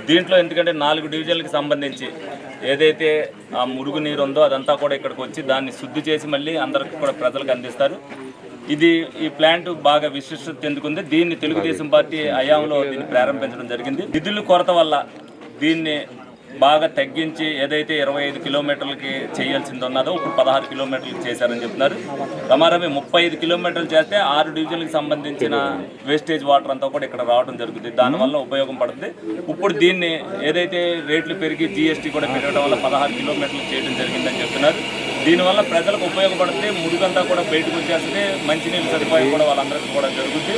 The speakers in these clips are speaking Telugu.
దీంట్లో ఎందుకంటే 4 డివిజన్లకు సంబంధించి ఏదైతే ఆ మురుగునీరు ఉందో అదంతా కూడా ఇక్కడికి వచ్చి దాన్ని శుద్ధి చేసి మళ్ళీ అందరికి కూడా ప్రజలకు అందిస్తారు. ఈ ప్లాంట్ బాగా విశిష్టత చెందుకుంది. దీన్ని తెలుగుదేశం పార్టీ హయాంలో దీన్ని ప్రారంభించడం జరిగింది. నిధుల కొరత వల్ల దీన్ని బాగా తగ్గించి ఏదైతే 25 కిలోమీటర్లకి చేయాల్సింది ఉన్నదో ఇప్పుడు 16 కిలోమీటర్లకు చేశారని చెప్తున్నారు. రమారమి 35 కిలోమీటర్లు చేస్తే 6 డివిజన్లకు సంబంధించిన వేస్టేజ్ వాటర్ అంతా కూడా ఇక్కడ రావడం జరుగుతుంది. దానివల్ల ఉపయోగం పడుతుంది. ఇప్పుడు దీన్ని ఏదైతే రేట్లు పెరిగి జీఎస్టీ కూడా పెరగడం వల్ల 16 కిలోమీటర్లు చేయడం జరిగిందని చెప్తున్నారు. దీనివల్ల ప్రజలకు ఉపయోగపడుతుంది. మురుగంతా కూడా బయటకు వచ్చేస్తుంది. మంచినీళ్ళు సదుపాయం కూడా వాళ్ళందరికీ కూడా జరుగుతుంది.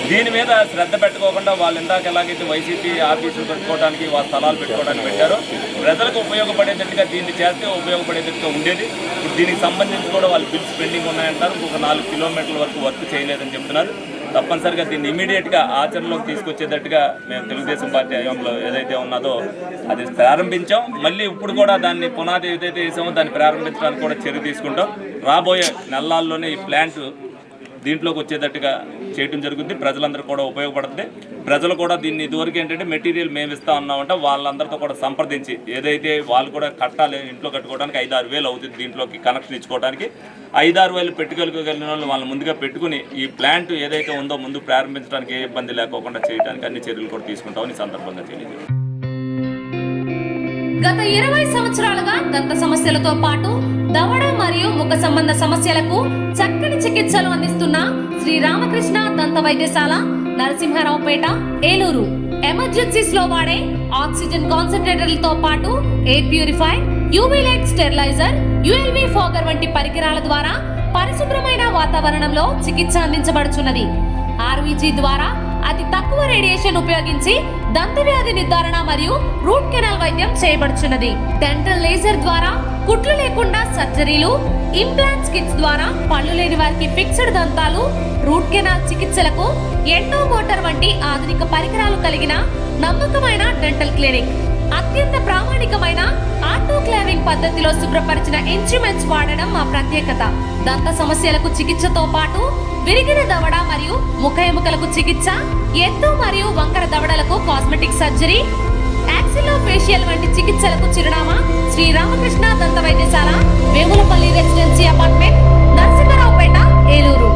దీని మీద శ్రద్ధ పెట్టుకోకుండా వాళ్ళు ఇందాక ఎలాగైతే వైసీపీ ఆఫీసులు పెట్టుకోవడానికి వాళ్ళ స్థలాలు పెట్టుకోవడానికి పెట్టారో ప్రజలకు ఉపయోగపడేటట్టుగా దీన్ని చేస్తే ఉపయోగపడేటట్టుగా ఉండేది. ఇప్పుడు దీనికి సంబంధించి కూడా వాళ్ళు బిల్స్ పెండింగ్ ఉన్నాయంటారు. ఒక 4 కిలోమీటర్ల వరకు వర్క్ చేయలేదని చెప్తున్నారు. తప్పనిసరిగా దీన్ని ఇమీడియట్గా ఆచరణలోకి తీసుకొచ్చేటట్టుగా మేము తెలుగుదేశం పార్టీ హయాంలో ఏదైతే ఉన్నదో అది ప్రారంభించాం. మళ్ళీ ఇప్పుడు కూడా దాన్ని పునాది ఏదైతే వేసామో దాన్ని ప్రారంభించడానికి కూడా చర్య తీసుకుంటాం. రాబోయే నెలల్లోనే ఈ ప్లాంట్ దీంట్లోకి వచ్చేటట్టుగా చేయడం జరుగుతుంది. ప్రజలందరూ కూడా ఉపయోగపడుతుంది. ప్రజలు కూడా దీన్ని ఇదివరకు ఏంటంటే మెటీరియల్ మేము ఇస్తా ఉన్నామంటే వాళ్ళందరితో కూడా సంప్రదించి ఏదైతే వాళ్ళు కూడా కట్టాలి ఇంట్లో కట్టుకోవడానికి 5-6 వేలు అవుతుంది. దీంట్లోకి కనెక్షన్ ఇచ్చుకోవడానికి 5-6 వేలు పెట్టుకోగలిగిన వాళ్ళు వాళ్ళ ముందుగా పెట్టుకుని ఈ ప్లాంట్ ఏదైతే ఉందో ముందు ప్రారంభించడానికి ఏ ఇబ్బంది లేకోకుండా చేయడానికి అన్ని చర్యలు కూడా తీసుకుంటామని సందర్భంగా తెలియదు. గత 20 సంవత్సరాలుగా దంత సమస్యలతో పాటు దవడ మరియు ముఖ సంబంధ సమస్యలకు చక్కని చికిత్సలు అందిస్తున్న శ్రీ రామకృష్ణ దంత వైద్యశాల, నరసింహారావుపేట, ఏలూరు. ఎమర్జెన్సీస్ లో వాడే ఆక్సిజన్ కాన్సంట్రేటర్లతో పాటు air purifier, UV light steriliser, ULV fogger వంటి పరికరాల ద్వారా పరిశుభ్రమైన వాతావరణంలో చికిత్స అందించబడుచున్నది. ఆర్వీజీ ద్వారా అతి తక్కువ రేడియేషన్ ఉపయోగించి దంత వ్యాధి నిర్ధారణ మరియు రూట్ కెనాల్ వైద్యం చేయబడుచున్నది. డెంటల్ లేజర్ ద్వారా కుట్లు లేకుండా సర్జరీలు, ఇంప్లాంట్స్ కిట్స్ ద్వారా పళ్ళు లేని వారికి ఫిక్స్డ్ దంతాలు, రూట్ కెనాల్ చికిత్సలకు ఎండో మోటార్ వంటి ఆధునిక పరికరాలు కలిగిన నమ్మకమైన డెంటల్ క్లినిక్. అత్యంత ప్రామాణికమైన ఆటోక్లావింగ్ పద్ధతిలో శుభ్రపరిచిన ఇన్స్ట్రుమెంట్స్ వాడడం మా ప్రత్యేకత. దంత సమస్యలకు చికిత్సతో పాటు విరిగిన దవడ మరియు ముఖ ఎముకలకు చికిత్స, ఎత్తు మరియు వంకర దవడలకు కాస్మెటిక్ సర్జరీ, యాక్సిలోఫేషియల్ వంటి చికిత్సలకు చిరునామా శ్రీ రామకృష్ణ దంత వైద్యశాల, వేములపల్లి రెసిడెన్సీ అపార్ట్మెంట్, నరసింహారావుపేట, ఏలూరు.